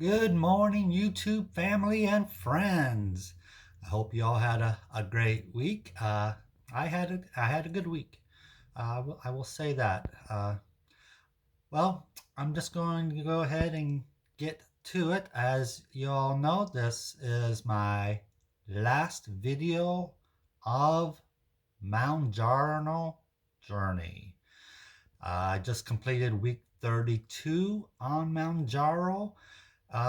Good morning, YouTube family and friends. I hope you all had a great week. I had a good week. I will say that. Well, I'm just going to go ahead and get to it. As you all know, this is my last video of Mounjaro journey. I just completed week 32 on Mounjaro.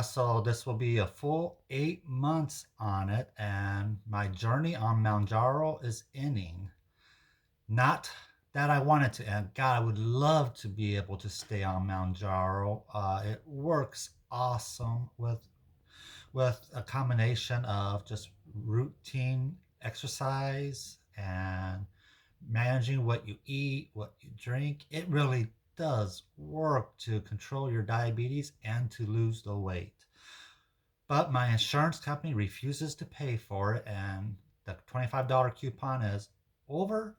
So this will be a full 8 months on it, and my journey on Mounjaro is ending. Not that I wanted to end. God, I would love to be able to stay on Mounjaro. It works awesome with a combination of just routine exercise and managing what you eat, what you drink. It really does work to control your diabetes and to lose the weight. But my insurance company refuses to pay for it, and the $25 coupon is over.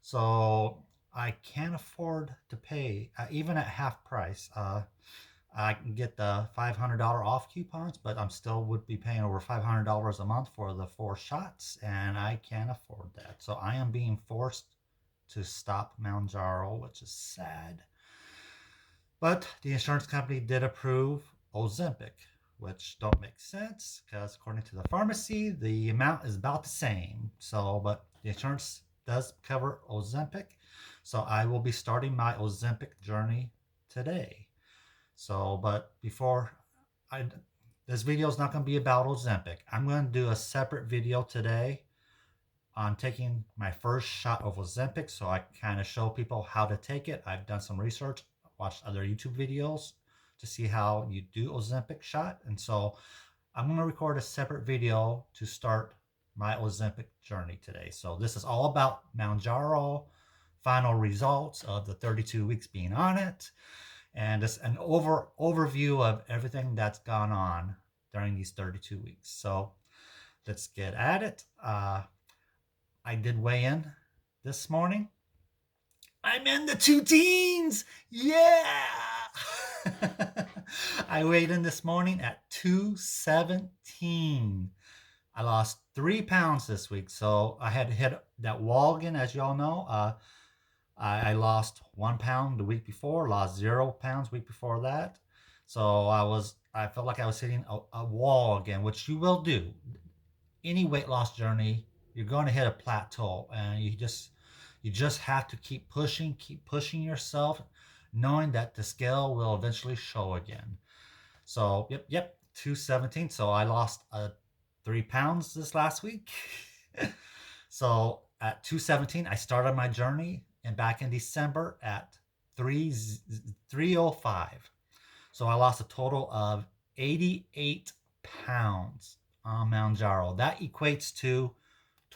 So I can't afford to pay, even at half price. I can get the $500 off coupons, but I'm still would be paying over $500 a month for the 4 shots, and I can't afford that. So I am being forced to stop Mounjaro, which is sad. But the insurance company did approve Ozempic, which don't make sense because according to the pharmacy, the amount is about the same. So, but the insurance does cover Ozempic. So I will be starting my Ozempic journey today. So, but before I, this video is not going to be about Ozempic. I'm going to do a separate video today on taking my first shot of Ozempic, so I kind of show people how to take it. I've done some research, watched other YouTube videos to see how you do Ozempic shot, and so I'm going to record a separate video to start my Ozempic journey today. So this is all about Mounjaro, final results of the 32 weeks being on it, and just an overview of everything that's gone on during these 32 weeks. So let's get at it. I did weigh in this morning. I'm in the two teens. Yeah. I weighed in this morning at 217. I lost 3 pounds this week. So I had to hit that wall again, as you all know. I lost 1 pound the week before, lost 0 pounds week before that. So I felt like I was hitting a wall again, which you will do. Any weight loss journey, you're going to hit a plateau, and you just have to keep pushing yourself, knowing that the scale will eventually show again. So yep, 217. So I lost 3 pounds this last week. So at 217, I started my journey, and back in December at 305. So I lost a total of 88 pounds on Mounjaro. That equates to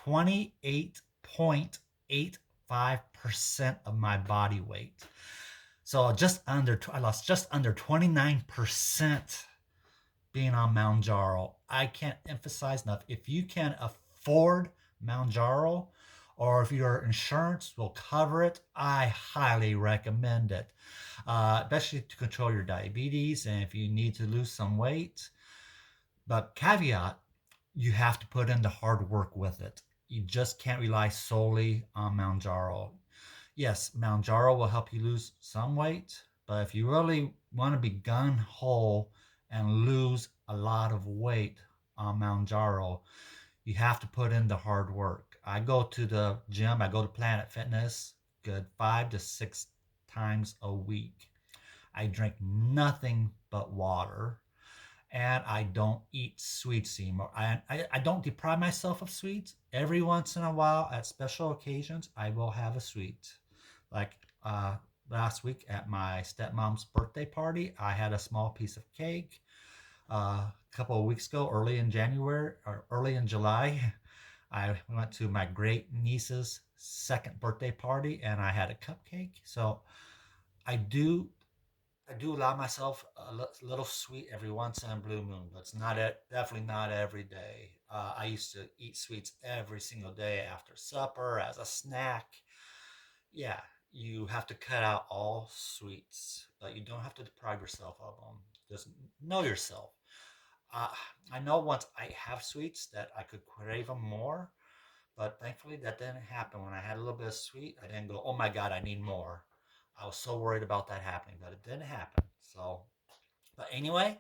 28.85% of my body weight. So I lost just under 29% being on Mounjaro. I can't emphasize enough. If you can afford Mounjaro, or if your insurance will cover it, I highly recommend it, especially to control your diabetes and if you need to lose some weight. But caveat, you have to put in the hard work with it. You just can't rely solely on Mounjaro. Yes, Mounjaro will help you lose some weight, but if you really want to be gun ho and lose a lot of weight on Mounjaro, you have to put in the hard work. I go to the gym, I go to Planet Fitness, good 5 to 6 times a week. I drink nothing but water, and I don't eat sweets anymore. I don't deprive myself of sweets. Every once in a while, at special occasions, I will have a sweet. Like last week at my stepmom's birthday party, I had a small piece of cake. A couple of weeks ago, early in January or early in July, I went to my great niece's second birthday party, and I had a cupcake. So I do I do allow myself a little sweet every once in a blue moon, but it's not definitely not every day. I used to eat sweets every single day after supper as a snack. Yeah, you have to cut out all sweets, but you don't have to deprive yourself of them. Just know yourself. Uh, I know once I have sweets that I could crave them more, but thankfully that didn't happen. When I had a little bit of sweet, I didn't go, oh my God, I need more. I was so worried about that happening, but it didn't happen. So, but anyway,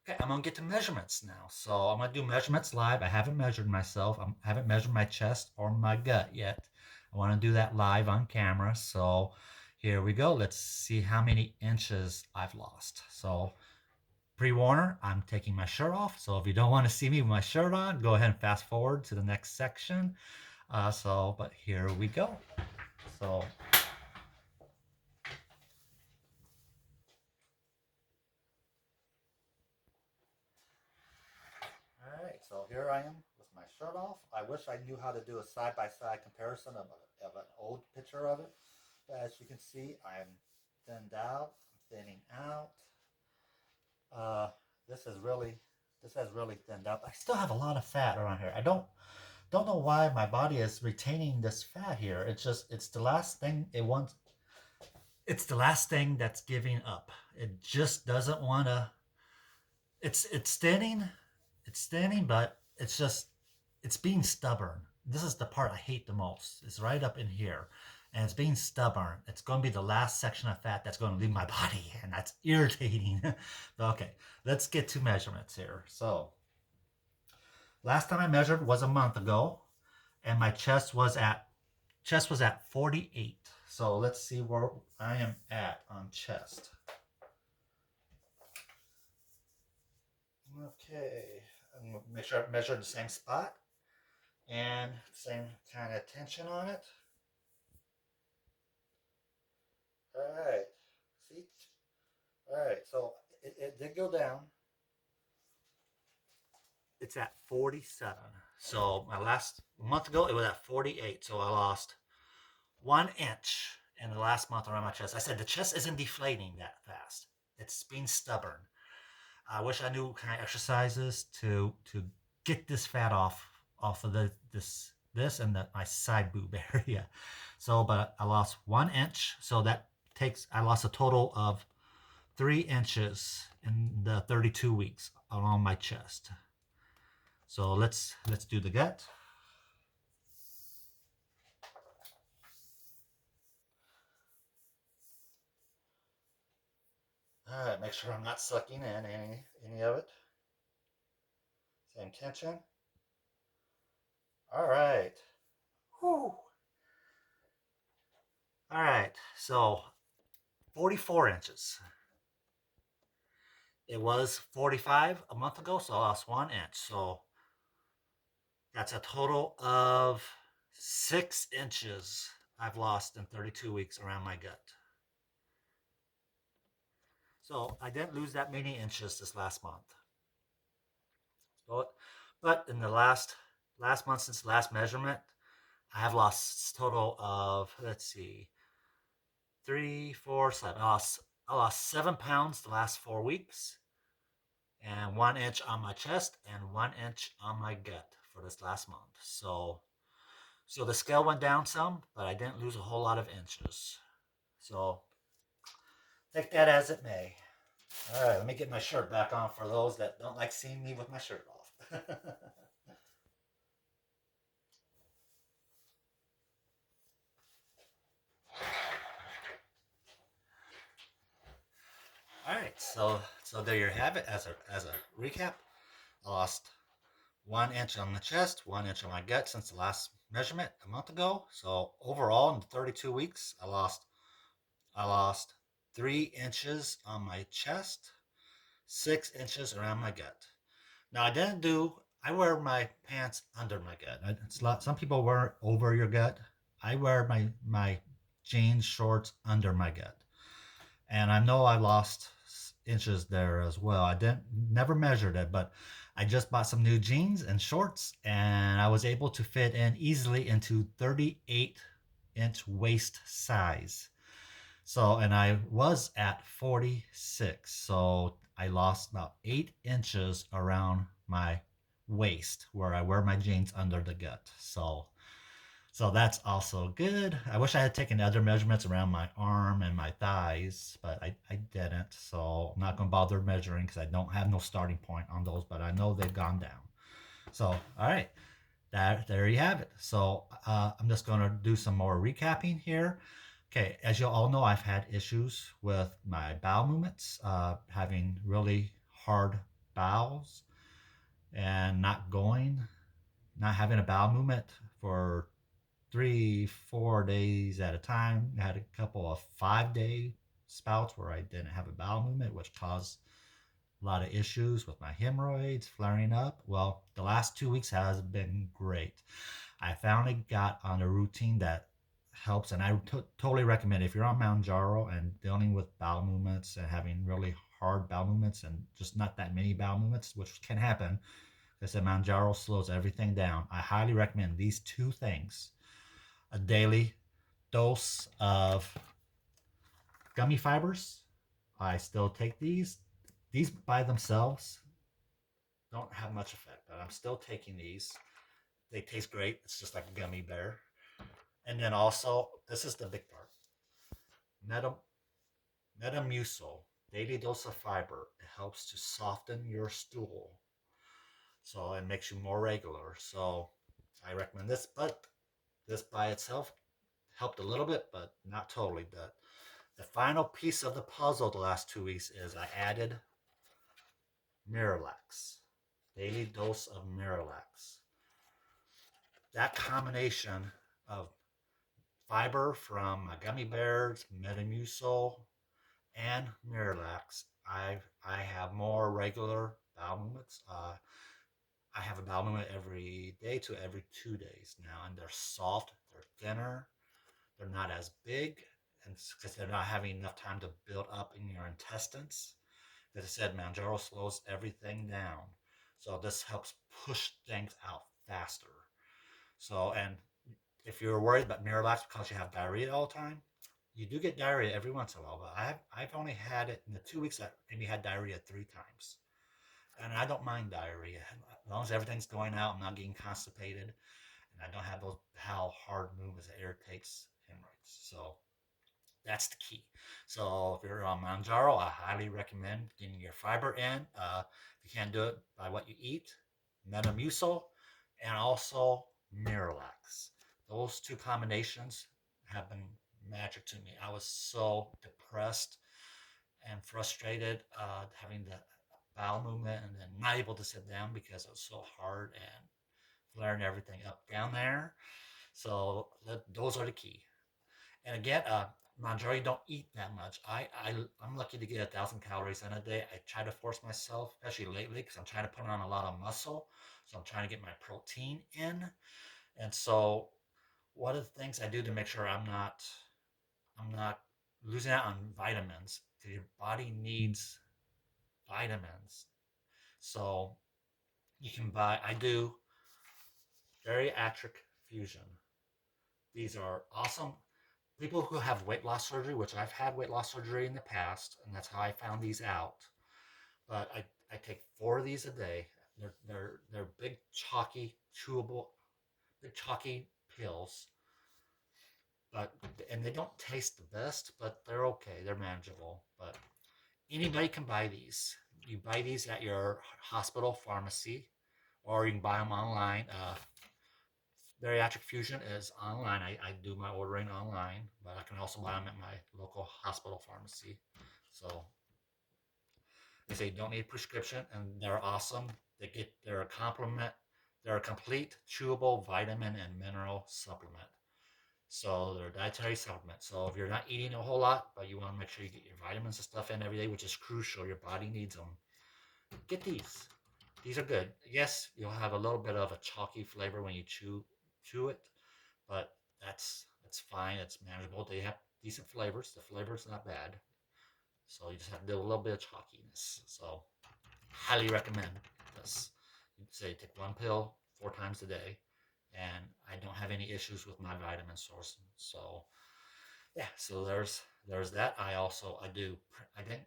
okay, I'm gonna get to measurements now. So I'm gonna do measurements live. I haven't measured myself. I haven't measured my chest or my gut yet. I want to do that live on camera. So here we go. Let's see how many inches I've lost. So pre-warner, I'm taking my shirt off. So if you don't want to see me with my shirt on, go ahead and fast forward to the next section. But here we go. So all right, so here I am with my shirt off. I wish I knew how to do a side-by-side comparison of an old picture of it. But as you can see, I'm thinned out. I'm thinning out. Uh, this is really, this has really thinned out. I still have a lot of fat around here. I don't know why my body is retaining this fat here. It's just, it's the last thing it wants. It's the last thing that's giving up. It just doesn't want to. It's thinning, but it's just it's being stubborn. This is the part I hate the most. It's right up in here, and it's being stubborn. It's going to be the last section of fat that's going to leave my body, and that's irritating. Okay, let's get to measurements here. So last time I measured was a month ago, and my chest was at 48. So let's see where I am at on chest. Okay, I'm gonna make sure I measure in the same spot and same kind of tension on it. All right, see? All right, so it did go down. It's at 47. So my last month ago, it was at 48. So I lost 1 inch in the last month around my chest. I said the chest isn't deflating that fast. It's being stubborn. I wish I knew kind of exercises to get this fat off of this and my side boob area. So, but I lost 1 inch. So that takes I lost a total of 3 inches in the 32 weeks along my chest. So let's do the gut. All right, make sure I'm not sucking in any of it. Same tension. All right. Whew. All right. So 44 inches. It was 45 a month ago, so I lost 1 inch. So that's a total of 6 inches I've lost in 32 weeks around my gut. So I didn't lose that many inches this last month. But in the last month since the last measurement, I have lost a total of, let's see, 3, 4, 7. I lost 7 pounds the last 4 weeks, and 1 inch on my chest and 1 inch on my gut for this last month. So the scale went down some, but I didn't lose a whole lot of inches. So take that as it may. All right, let me get my shirt back on for those that don't like seeing me with my shirt off. All right, so there you have it. As a recap, I lost 1 inch on the chest, 1 inch on my gut since the last measurement a month ago. So overall, in 32 weeks, I lost 3 inches on my chest, 6 inches around my gut. Now I didn't do. I wear my pants under my gut. It's a lot. Some people wear over your gut. I wear my jeans shorts under my gut, and I know I lost inches there as well. I didn't never measured it, but I just bought some new jeans and shorts, and I was able to fit in easily into 38-inch waist size. So, and I was at 46. So I lost about 8 inches around my waist where I wear my jeans under the gut. So So that's also good. I wish I had taken other measurements around my arm and my thighs, but I didn't. So I'm not going to bother measuring because I don't have no starting point on those, but I know they've gone down. So, all right, there you have it. So I'm just going to do some more recapping here. Okay, as you all know, I've had issues with my bowel movements, having really hard bowels and not having a bowel movement for 3, 4 days at a time. I had a couple of 5 day spouts where I didn't have a bowel movement, which caused a lot of issues with my hemorrhoids flaring up. Well, the last 2 weeks has been great. I finally got on a routine that helps, and I totally recommend if you're on Mounjaro and dealing with bowel movements and having really hard bowel movements and just not that many bowel movements, which can happen. Like I said, Mounjaro slows everything down. I highly recommend these two things: a daily dose of gummy fibers. I still take these. These by themselves don't have much effect, but I'm still taking these. They taste great. It's just like a gummy bear. And then also, this is the big part: Meta, Metamucil, daily dose of fiber. It helps to soften your stool, so it makes you more regular. So I recommend this, but this by itself helped a little bit, but not totally. The final piece of the puzzle the last 2 weeks is I added Miralax, daily dose of Miralax. That combination of fiber from gummy bears, Metamucil, and Miralax, I have more regular bowel movements. I have a bowel movement every day to every 2 days now, and they're soft, they're thinner, they're not as big, and because they're not having enough time to build up in your intestines. As I said, Mounjaro slows everything down, so this helps push things out faster. So, and if you're worried about Miralax because you have diarrhea all the time, you do get diarrhea every once in a while. But I've only had it in the 2 weeks that maybe had diarrhea 3 times, and I don't mind diarrhea as long as everything's going out. I'm not getting constipated, and I don't have those how hard movements that irritates hemorrhoids. So that's the key. So if you're on Mounjaro, I highly recommend getting your fiber in. If you can't do it by what you eat, Metamucil and also Miralax. Those two combinations have been magic to me. I was so depressed and frustrated having the bowel movement and then not able to sit down because it was so hard and flaring everything up down there. So those are the key. And again, Mounjaro, don't eat that much. I'm lucky to get 1,000 calories in a day. I try to force myself, especially lately, because I'm trying to put on a lot of muscle. So I'm trying to get my protein in. And so one of the things I do to make sure I'm not losing out on vitamins, because your body needs vitamins. So you can buy. I do bariatric fusion. These are awesome. People who have weight loss surgery, which I've had weight loss surgery in the past, and that's how I found these out. But I take 4 of these a day. They're big, chalky, chewable, big chalky pills. But and they don't taste the best, but they're okay. They're manageable. But anybody can buy these. You buy these at your hospital pharmacy, or you can buy them online. Bariatric Fusion is online. I do my ordering online, but I can also buy them at my local hospital pharmacy. So they say don't need a prescription, and they're awesome. They're a complement. They're a complete chewable vitamin and mineral supplement. So they're a dietary supplement. So if you're not eating a whole lot, but you want to make sure you get your vitamins and stuff in every day, which is crucial, your body needs them. Get these. These are good. Yes, you'll have a little bit of a chalky flavor when you chew it, but that's fine. It's manageable. They have decent flavors. The flavor's not bad. So you just have to do a little bit of chalkiness. So highly recommend this. You say take one pill 4 times a day, and I don't have any issues with my vitamin source. So yeah, so there's that. I didn't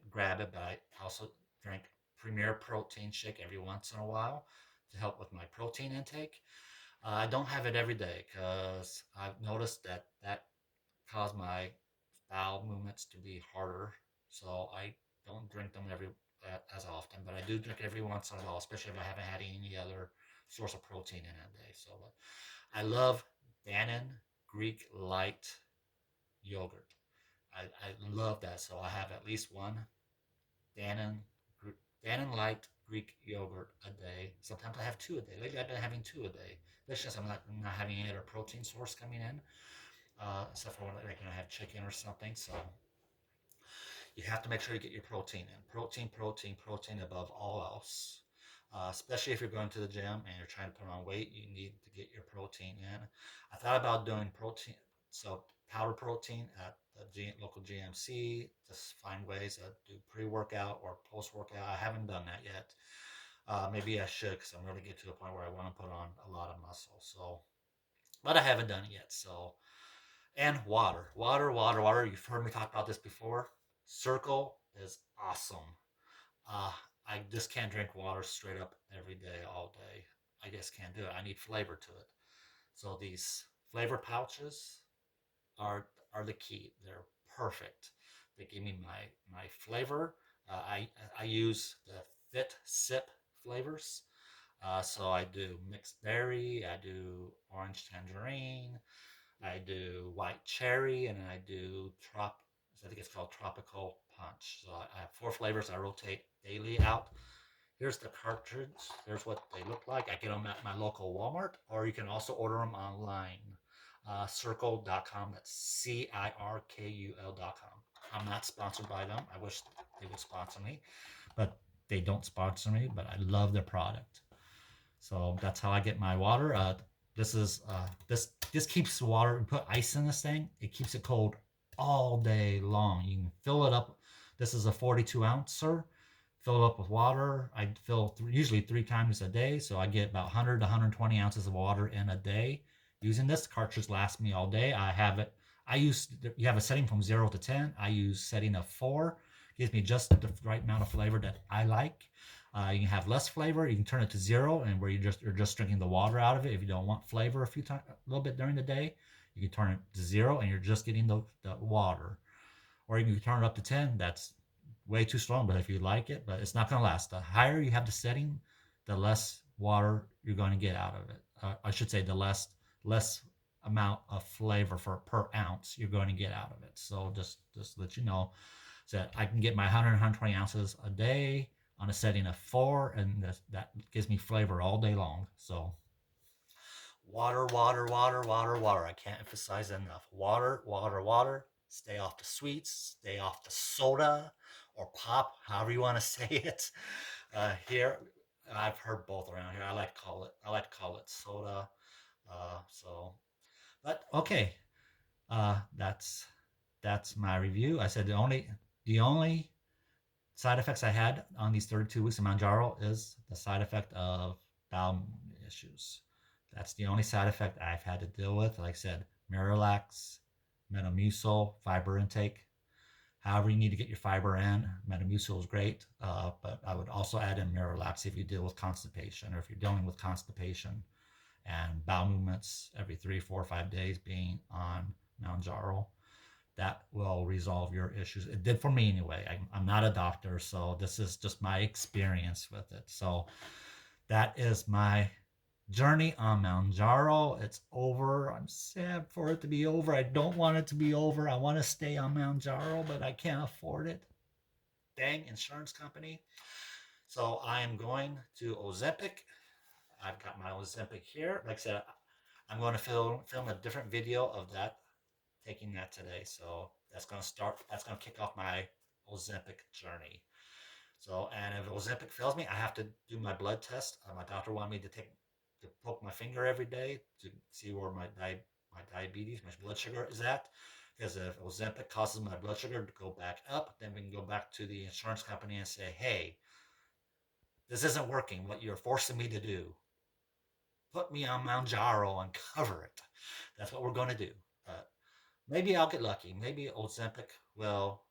grab it, but I also drink Premier Protein Shake every once in a while to help with my protein intake. I don't have it every day because I've noticed that cause my bowel movements to be harder. So I don't drink them as often, but I do drink every once in a while, especially if I haven't had any other source of protein in a day. So but I love Dannon Greek Light yogurt. I love that. So I have at least one Dannon Dannon Light Greek yogurt a day. Sometimes I have two a day. Lately I've been having two a day. That's just I'm not having any other protein source coming in, except for when I have chicken or something. So you have to make sure you get your protein in. Protein, protein, protein above all else. Especially if you're going to the gym and you're trying to put on weight, you need to get your protein in. I thought about doing protein, so powder protein at the local GMC. Just find ways to do pre-workout or post-workout. I haven't done that yet. Maybe I should because I'm really getting to the point where I want to put on a lot of muscle. So, but I haven't done it yet. So, and water, water, water, water. You've heard me talk about this before. Circle is awesome. Uh, I just can't drink water straight up every day, all day. I just can't do it. I need flavor to it. So these flavor pouches are are the key. They're perfect. They give me my flavor. I use the Fit Sip flavors. So I do mixed berry. I do orange tangerine. I do white cherry, and I do I think it's called tropical punch. So I have four flavors I rotate daily out. Here's the cartridge. Here's what they look like. I get them at my local Walmart, or you can also order them online. Circle.com. That's CIRKUL.com. I'm not sponsored by them. I wish they would sponsor me, but they don't sponsor me. But I love their product. So that's how I get my water. This keeps the water. You put ice in this thing, it keeps it cold all day long. You can fill it up. This is a 42 ouncer. Fill it up with water. I fill usually 3 times a day, so I get about 100 to 120 ounces of water in a day. Using this cartridge lasts me all day. I have it. I use You have a setting from 0 to 10. I use setting of 4. Gives me just the right amount of flavor that I like. You can have less flavor. You can turn it to 0, and where you're just drinking the water out of it. If you don't want flavor a little bit during the day, you can turn it to 0, and you're just getting the water. Or you can turn it up to 10. That's way too strong, but if you like it, but it's not going to last. The higher you have the setting, the less water you're going to get out of it. I should say the less amount of flavor for per ounce you're going to get out of it. So just let you know that I can get my 100 120 ounces a day on a setting of 4, and that gives me flavor all day long. So water, water, water, water, water. I can't emphasize enough. Water, water, water. Stay off the sweets. Stay off the soda or pop, however you want to say it. Here, I've heard both around here. I like to call it soda. So, but okay. That's my review. I said the only side effects I had on these 32 weeks of Mounjaro is the side effect of bowel issues. That's the only side effect I've had to deal with. Like I said, Miralax, Metamucil, fiber intake. However, you need to get your fiber in. Metamucil is great, but I would also add in Miralax if you deal with constipation, or if you're dealing with constipation and bowel movements every 3, 4, 5 days being on Mounjaro, that will resolve your issues. It did for me anyway. I'm not a doctor, so this is just my experience with it. So that is my journey on Mounjaro. It's over. I'm sad for it to be over. I don't want it to be over. I want to stay on Mounjaro, but I can't afford it. Dang, insurance company. So I am going to Ozempic. I've got my Ozempic here. Like I said, I'm going to film a different video of that, taking that today. So that's going to kick off my Ozempic journey. So, and if Ozempic fails me, I have to do my blood test. My doctor wanted me to poke my finger every day to see where my diabetes, my blood sugar is at. Because if Ozempic causes my blood sugar to go back up, then we can go back to the insurance company and say, hey, this isn't working. What you're forcing me to do, put me on Mounjaro and cover it. That's what we're going to do. But maybe I'll get lucky. Maybe Ozempic will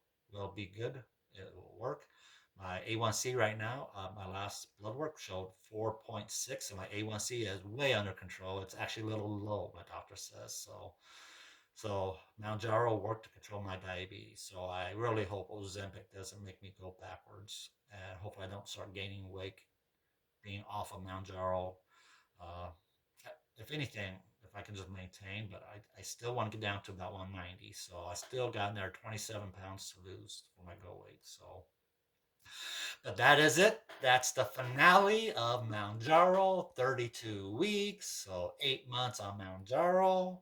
be good. It will work. My A1C right now, my last blood work showed 4.6, and my A1C is way under control. It's actually a little low, my doctor says. So Mounjaro worked to control my diabetes. So I really hope Ozempic doesn't make me go backwards, and hopefully I don't start gaining weight being off of Mounjaro. Uh, if anything, if I can just maintain, but I still want to get down to about 190. So I still got in there 27 pounds to lose for my goal weight. So, but that is it. That's the finale of Mounjaro, 32 weeks. So 8 months on Mounjaro.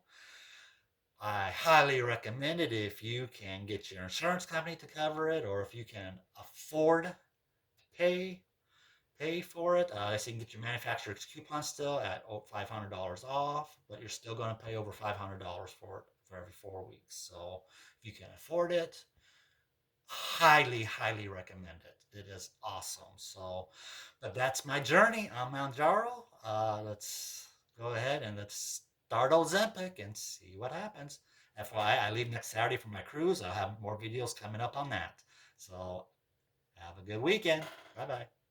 I highly recommend it if you can get your insurance company to cover it, or if you can afford to pay pay for it. I see you can get your manufacturer's coupon still at $500 off, but you're still going to pay over $500 for it for every 4 weeks. So if you can afford it, highly, highly recommend it. It is awesome. So, but that's my journey on Mount Jaro. Let's go ahead and let's start Ozempic and see what happens. FYI, I leave next Saturday for my cruise. I'll have more videos coming up on that. So have a good weekend. Bye bye.